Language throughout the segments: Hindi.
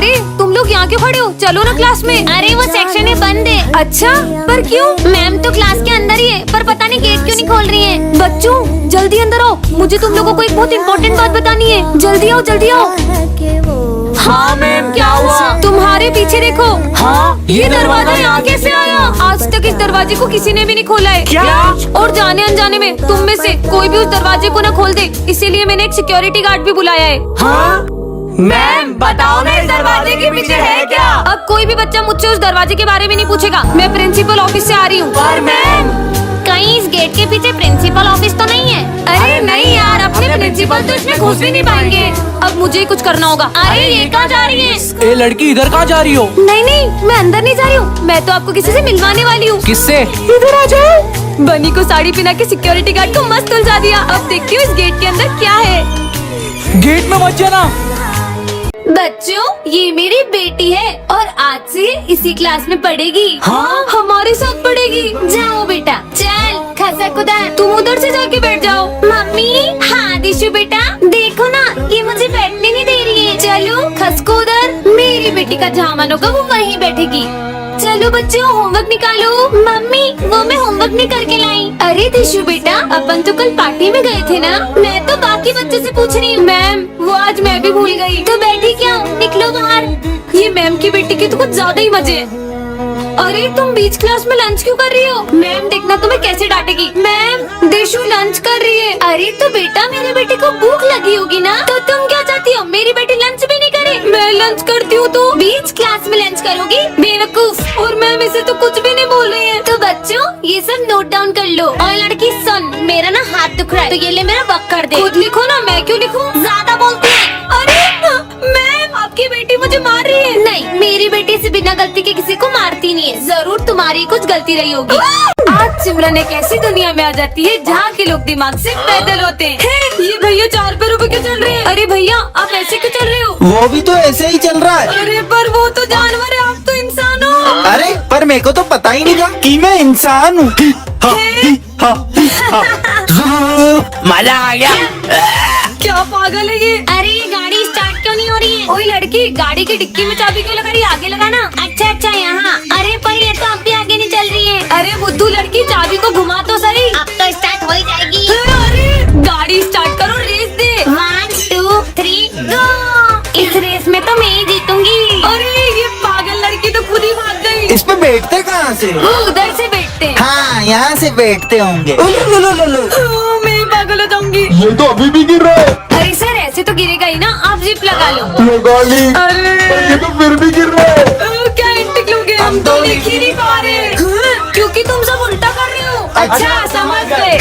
अरे तुम लोग यहाँ क्यों खड़े हो? चलो ना क्लास में। अरे वो सेक्शन है बंद है। अच्छा, पर क्यों? मैम तो क्लास के अंदर ही है, पर पता नहीं गेट क्यों नहीं खोल रही है। बच्चों जल्दी अंदर आओ, मुझे तुम लोगों को एक बहुत इम्पोर्टेंट बात बतानी है। जल्दी आओ जल्दी आओ। हाँ मैम, क्या हुआ? तुम्हारे पीछे देखो। हाँ, ये दरवाजा यहाँ कैसे आया? आज तक इस दरवाजे को किसी ने भी नहीं खोला है। क्या? और जाने अनजाने में तुम में से कोई भी उस दरवाजे को न खोल दे, इसीलिए मैंने एक सिक्योरिटी गार्ड भी बुलाया है। हाँ मैम, बताओ ना इस दरवाजे के पीछे है क्या? अब कोई भी बच्चा मुझसे उस दरवाजे के बारे में नहीं पूछेगा। मैं प्रिंसिपल ऑफिस से आ रही हूँ। पर मैम, कहीं इस गेट के पीछे प्रिंसिपल ऑफिस तो नहीं है? अरे नहीं यार, अपने प्रिंसिपल तो इसमें घुस भी नहीं पाएंगे। अब मुझे ही कुछ करना होगा। अरे ये कहाँ जा रही है? ए लड़की, इधर कहाँ जा रही हो? नहीं नहीं, मैं अंदर नहीं जा रही हूँ। मैं तो आपको किसी से मिलवाने वाली हूँ। किससे? इधर आ जाओ। बनी को साड़ी पहना के सिक्योरिटी गार्ड को मस्त उलझा दिया। अब देखती हूँ इस गेट के अंदर क्या है। गेट में मत जाना। बच्चों, ये मेरी बेटी है और आज से इसी क्लास में पढ़ेगी। हाँ? हमारे साथ पढ़ेगी। जाओ बेटा, चल खसक उधर। तुम उधर से जाके बैठ जाओ। मम्मी। हाँ दिशु बेटा, देखो ना ये मुझे बैठने नहीं दे रही है। चलो खसको उधर। मेरी बेटी का जहाँ मन होगा वो वहीं बैठेगी। चलो बच्चों, होमवर्क निकालो। मम्मी वो मैं होमवर्क नहीं करके लाई। अरे दिशु बेटा, अपन तो कल पार्टी में गए थे ना। मैं तो बाकी बच्चों से पूछ रही हूँ। मैम वो आज मैं भी भूल गई। तो बैठी क्या हूँ? निकलो बाहर। ये मैम की बेटी के तो कुछ ज्यादा ही मजे हैं। अरे तुम बीच क्लास में लंच क्यों कर रही हो? मैम देखना तुम्हें कैसे डांटेगी। मैम दिशु लंच कर रही है। अरे तो बेटा मेरी बेटी को भूख लगी होगी ना, तो तुम क्या चाहती हो मेरी बेटी लंच भी नहीं करे? मैं लंच करती हूँ तो बीच क्लास में लंच करोगी? बेवकूफ। और मैम इसे तो कुछ भी नहीं बोल रही है। तो बच्चों ये सब नोट डाउन कर लो। और लड़की सुन, मेरा ना हाथ दुख रहा है, तो ये ले मेरा वर्क कर दे। खुद लिखो ना, मैं क्यों लिखूं? ज्यादा बोलती है। अरे मैम, आपकी बेटी मुझे मार रही है। नहीं, मेरी बेटी से बिना गलती के किसी को मारती नहीं है। जरूर तुम्हारी कुछ गलती रही होगी। आज सिमरन एक ऐसी दुनिया में आ जाती है जहाँ के लोग दिमाग से पैदल होते हैं। ये भैया 4 पैरों पे क्यों चल रहे हैं? अरे भैया आप ऐसे क्यों चल रहे हो? वो भी तो ऐसे ही चल रहा है। अरे पर वो तो जानवर है, आप तो इंसान हो। अरे पर मेरे को तो पता ही नहीं था कि मैं इंसान हूँ। मजा आ गया। क्या पागल है ये? अरे ये गाड़ी स्टार्ट क्यों नहीं हो रही है? ओए लड़की, गाड़ी की डिक्की में चाबी क्यों लगा रही है? आगे लगाना। अच्छा अच्छा यहाँ। अरे पर ये तो अब भी आगे नहीं चल रही है। अरे बुद्धू लड़की, चाबी को घुमा तो सही। अब तो स्टार्ट हो ही जाएगी। अरे गाड़ी स्टार्ट करो, रेस दे। 1 2 3 गो। इस रेस में तो मैं ही जीतूंगी। अरे ये पागल लड़की तो खुद ही भाग गई। इस पे बैठते कहाँ से? वो उधर से बैठते हैं। हाँ, यहाँ से बैठते होंगे। मैं पागल हो जाऊंगी। ये तो अभी भी गिर रहा है। अरे सर ऐसे तो गिरेगा ही ना, आप जिप लगा लो। लगा ली, अरे पर ये तो फिर भी गिर रहा है। क्या एंटिक लोग हैं? हम तो लिख ही नहीं पा रहे। क्योंकि तुम सब उल्टा कर रहे हो। अच्छा समझ गए।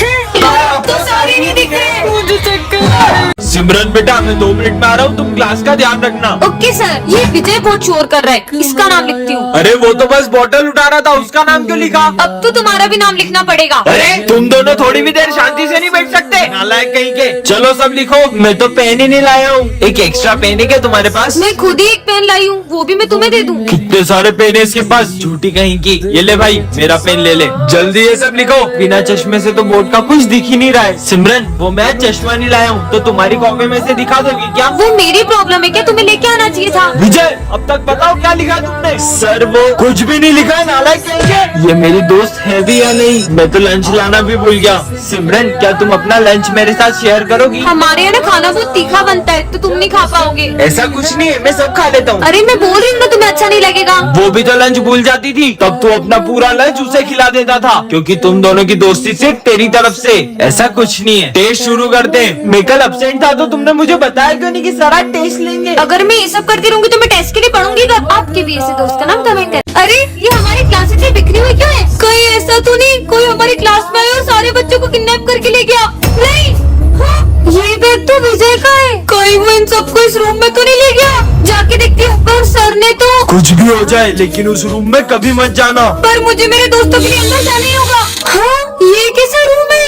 तो सारे नहीं दिख रहे। मुझे चक्कर आ रहा है। सिमरन बेटा, मैं 2 मिनट में आ रहा हूँ, तुम क्लास का ध्यान रखना। Okay sir. ये विजय बहुत शोर कर रहा है, इसका नाम लिखती हूँ। अरे वो तो बस बॉटल उठा रहा था, उसका नाम क्यों लिखा? अब तो तुम्हारा भी नाम लिखना पड़ेगा। अरे तुम दोनों थोड़ी भी देर शांति से नहीं बैठ सकते? नालायक कहीं के। चलो सब लिखो। मैं तो पेन ही नहीं लाया हूँ। एक एक्स्ट्रा पेन है क्या तुम्हारे पास? मैं खुद ही एक पेन लाई हूँ, वो भी मैं तुम्हें दे दूँ। कितने सारे पेन है इसके पास, झूठी कहीं की। ये ले भाई, मेरा पेन ले ले, जल्दी ये सब लिखो। बिना चश्मे से तो बोर्ड का कुछ दिख ही नहीं रहा है। सिमरन, वो मैं चश्मा नहीं लाया हूँ, तो तुम्हारी कॉपी में से दिखा दोगी क्या? वो मेरी प्रॉब्लम है क्या? तुम्हें लेके आना चाहिए था। विजय, अब तक बताओ क्या लिखा तुमने? सर वो कुछ भी नहीं लिखा है, नालायक कहीं के। ये मेरी दोस्त है भी या नहीं? मैं तो लंच लाना भी भूल गया। सिमरन, क्या तुम अपना लंच मेरे साथ शेयर करोगी? हमारे यहाँ ना खाना बहुत तीखा बनता है, तो तुम नहीं खा पाओगे। ऐसा कुछ नहीं है, मैं सब खा लेता हूँ। अरे मैं बोल रही हूँ ना, तुम्हें अच्छा नहीं लगेगा। वो भी तो लंच भूल जाती थी, तब तो अपना पूरा लंच उसे खिला देता था, क्योंकि तुम दोनों की दोस्ती सिर्फ तेरी तरफ से। ऐसा कुछ नहीं है। टेस्ट शुरू करते हैं। मैं कल एब्सेंट था तो तुमने मुझे बताया क्यों नहीं कि सर आज टेस्ट लेंगे? अगर मैं ये सब करती रहूंगी तो मैं टेस्ट के लिए पढ़ूंगी कब? आपके भी ऐसे दोस्त का नाम कमेंट कर। अरे ये हमारी क्लास से बिखरी हुई क्यों है? कहीं ऐसा तो नहीं कोई हमारी क्लास में आया और सारे बच्चों को किडनैप करके ले गया? नहीं, हाँ, ये बैग तो विजय का है। कहीं वो इन सबको इस रूम में तो नहीं ले गया? जाके देखती हूँ। पर सर ने तो कुछ भी हो जाए, लेकिन उस रूम में कभी मत जाना। पर मुझे मेरे दोस्तों के लिए अंदर जाना ही होगा। हाँ, ये कैसा रूम है?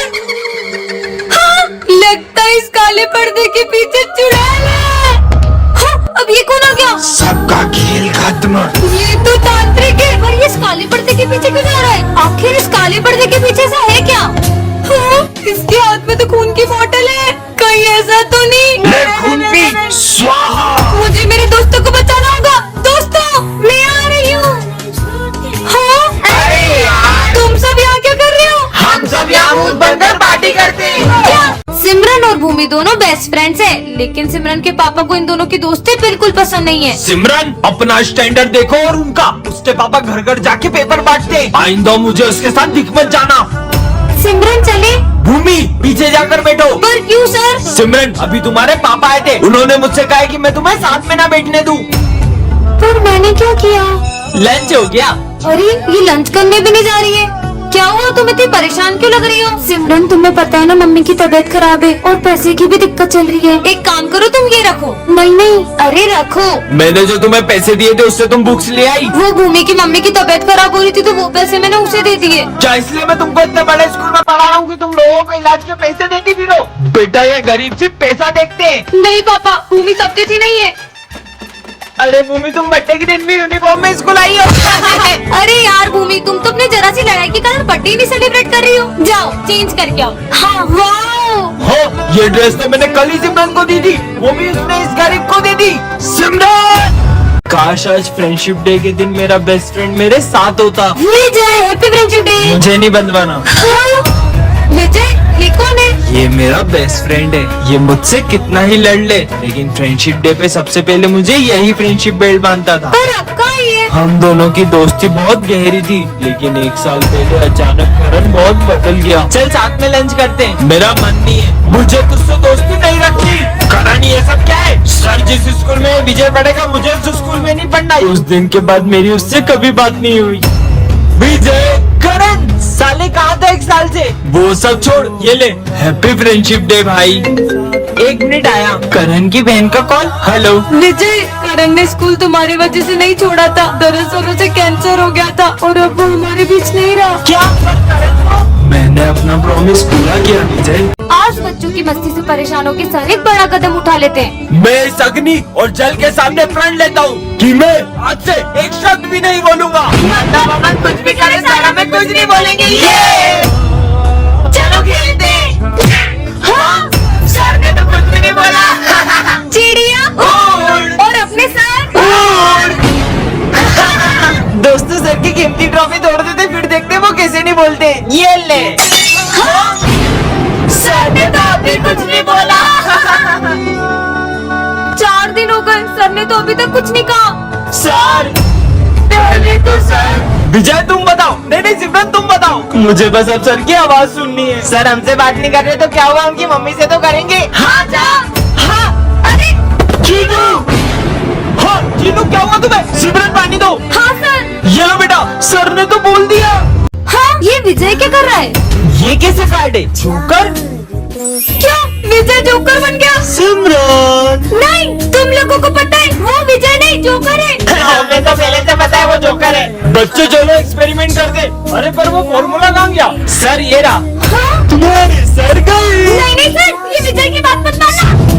हाँ, लगता है इस काले पर्दे के पीछे चुड़ैल है। हाँ, अब ये कौन आ गया? सबका खेल खत्म। ये तो तांत्रिक है। पर ये इस काले पर्दे के पीछे क्यों जा रहा है? आखिर इस काले पर्दे के पीछे ऐसा है क्या? हाँ, इसके हाथ में तो खून की बोतल है। कहीं ऐसा तो नहीं? खून पी, स्वाहा। मुझे मेरे दोस्तों को बचाना होगा। लेकिन सिमरन के पापा को इन दोनों की दोस्ती बिल्कुल पसंद नहीं है। सिमरन अपना स्टैंडर्ड देखो और उनका। उसके पापा घर घर जाके पेपर बांटते हैं। आइंदा मुझे उसके साथ दिख मत जाना। सिमरन चले। भूमि पीछे जाकर बैठो। पर क्यों सर? सिमरन अभी तुम्हारे पापा आए थे, उन्होंने मुझसे कहा कि मैं तुम्हें साथ में ना बैठने दूं। पर मैंने क्या किया? लंच हो गया। अरे ये लंच करने भी नहीं जा रही है। क्या हुआ, तुम इतनी परेशान क्यों लग रही हो? सिमरन तुम्हें पता है ना मम्मी की तबीयत खराब है और पैसे की भी दिक्कत चल रही है। एक काम करो, तुम ये रखो। नहीं नहीं, अरे रखो। मैंने जो तुम्हें पैसे दिए थे उससे तुम बुक्स ले आई। वो भूमि की मम्मी की तबीयत खराब हो रही थी तो वो पैसे मैंने उसे दे दिए। क्या इसलिए मैं तुमको इतने बड़े स्कूल में पढ़ा रहा हूँ कि तुम लोगों को इलाज के पैसे देती फिरो? बेटा ये गरीब सिर्फ पैसा देखते हैं। नहीं पापा, भूमि सब जैसी नहीं है। अरे भूमि तुम बर्थडे के दिन भी यूनिफॉर्म में स्कूल आई हो। अरे यार भूमि, तुम तो अपने जरा सी लड़ाई के कारण बर्थडे नहीं सेलिब्रेट कर रही हो। जाओ चेंज करके आओ। हाँ वाओ। हो ये ड्रेस तो मैंने कल ही सिमरन को दी थी, वो भी उसने इस गरीब को दे दी। सिमरन काश आज फ्रेंडशिप डे के दिन मेरा बेस्ट फ्रेंड मेरे साथ होता। विजय, हैप्पी फ्रेंडशिप डे। मुझे नहीं बंधवाना। विजय, ये कौन है? ये मेरा बेस्ट फ्रेंड है। ये मुझसे कितना ही लड़ ले, लेकिन फ्रेंडशिप डे पे सबसे पहले मुझे यही फ्रेंडशिप बेल्ट बांधता था। पर अब कहाँ है ये? हम दोनों की दोस्ती बहुत गहरी थी, लेकिन एक साल पहले अचानक करण बहुत बदल गया। चल साथ में लंच करते हैं। मेरा मन नहीं है, मुझे तुझसे दोस्ती नहीं रखनी। करण ये सब क्या है? सर जिस स्कूल में विजय पढ़ेगा मुझे उस स्कूल में नहीं पढ़ना। उस दिन के बाद मेरी उससे कभी बात नहीं हुई। विजय करण साले कहाँ था एक साल से? वो सब छोड़, ये ले हैप्पी फ्रेंडशिप डे भाई। एक मिनट आया, करण की बहन का कॉल। हेलो विजय, करण ने स्कूल तुम्हारी वजह से नहीं छोड़ा था। दरअसल उसे कैंसर हो गया था और अब वो हमारे बीच नहीं रहा। क्या? मैंने अपना प्रॉमिस पूरा किया विजय। आज बच्चों की मस्ती से परेशान होकर सर एक बड़ा कदम उठा लेते हैं। मैं इस अग्नि और जल के सामने प्रण लेता हूँ कि मैं आज से एक शब्द भी नहीं बोलूंगा। कुछ भी करे सारा में कुछ नहीं बोलेंगे। ये चलो खेलते हैं। हाँ, सर ने तो कुछ भी नहीं बोला। चिड़िया और अपने साथ दोस्तों सर की कीमती ट्रॉफी तोड़ देते, फिर देखते वो कैसे नहीं बोलते। ये ले। सर ने तो अभी कुछ नहीं बोला। 4 दिन हो गए, सर ने तो अभी तक कुछ नहीं कहा। सर पहले तो सर। विजय तुम बताओ। नहीं नहीं सिमरन तुम बताओ। मुझे बस अब सर की आवाज सुननी है। सर हमसे बात नहीं कर रहे तो क्या हुआ, उनकी मम्मी से तो करेंगे। हाँ जा। हाँ अरे चीनू। हाँ चीनू क्या हुआ तुम्हें? सिमरन पानी दो। हाँ सर। ये लो बेटा, सर ने तो बोल दिया। हाँ, ये विजय क्या कर रहा है? ये कैसे कार्ड है? जोकर? क्या विजय जोकर बन गया? सिमरन नहीं, तुम लोगों को पता है वो विजय नहीं जोकर है। हमें तो पहले से पता है वो जोकर है। बच्चों चलो एक्सपेरिमेंट करते। अरे पर वो फॉर्मूला कहाँ गया? सर ये रहा। हाँ? तुम्हारे सर गए। नहीं नहीं सर, ये विजय की बात मत मानना।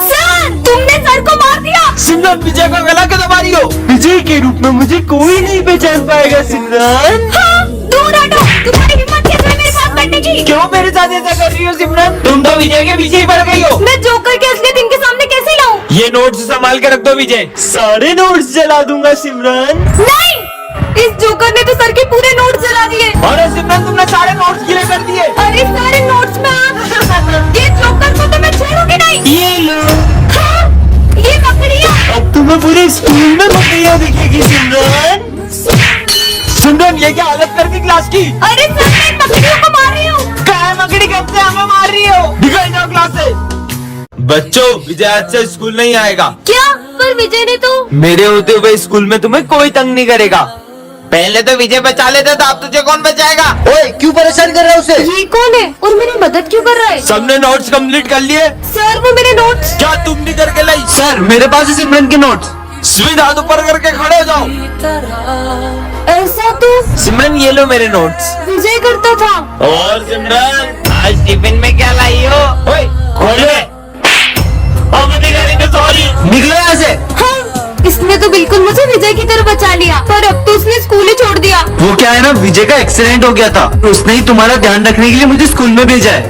सर तुमने सर को मार दिया। सिमरन विजय का गला क्यों दबा रही हो? विजय के रूप में मुझे कोई नहीं पहचान पाएगा सिमरन। हाँ, दूर हटो। तुम्हारी हिम्मत कैसे है मेरे साथ बैठने की? क्यों मेरे साथ ऐसा कर रही हो सिमरन? तुम तो विजय के पीछे ही पड़ गई हो। मैं जोकर के असलियत इनके सामने कैसे लाऊं? ये नोट्स संभाल के रख दो विजय। सारे नोट्स जला दूंगा सिमरन। नहीं, इस जोकर ने तो सर के पूरे नोट्स जला दिए। अरे सिमरन तुमने सारे नोट्स गिले कर दिए। अरे सारे नोट्स में आप ये जोकर को तो मैं छोड़ूंगी नहीं। ये लो। हाँ, ये मकड़ियाँ। अब तुम्हें पूरे स्कूल में मकड़ियाँ दिखेगी सिमरन। सिमरन ये क्या हालत कर दी क्लास की? अरे सर मैं इन मकड़ियों को मार रही हूँ। क्या मकड़ी कब से हमें मार रही हो? निकल जाओ क्लास से। बच्चों विजय आज से स्कूल नहीं आएगा। क्या? पर विजय ने तो। मेरे होते हुए स्कूल में तुम्हें कोई तंग नहीं करेगा। पहले तो विजय बचा लेता था, अब तुझे कौन बचाएगा? ओए क्यों परेशान कर रहा है उसे? ये कौन है और मेरी मदद क्यों कर रहा है? सबने नोट्स कंप्लीट कर लिए? सर वो मेरे नोट्स। क्या तुम नहीं करके लाई? सर मेरे पास है सिमरन के नोट्स। स्विच हाथ ऊपर करके खड़े हो जाओ। ऐसा तो सिमरन ये लो मेरे नोट्स। विजय करता था। और सिमरन आज टिफिन में क्या लाई हो? ओए खोले। सॉरी। निकलो यहाँ से। हाँ, इसने तो बिल्कुल मुझे विजय की तरफ बचा लिया, पर अब तो उसने स्कूल ही छोड़ दिया। वो क्या है ना, विजय का एक्सीडेंट हो गया था, उसने ही तुम्हारा ध्यान रखने के लिए मुझे स्कूल में भेजा है।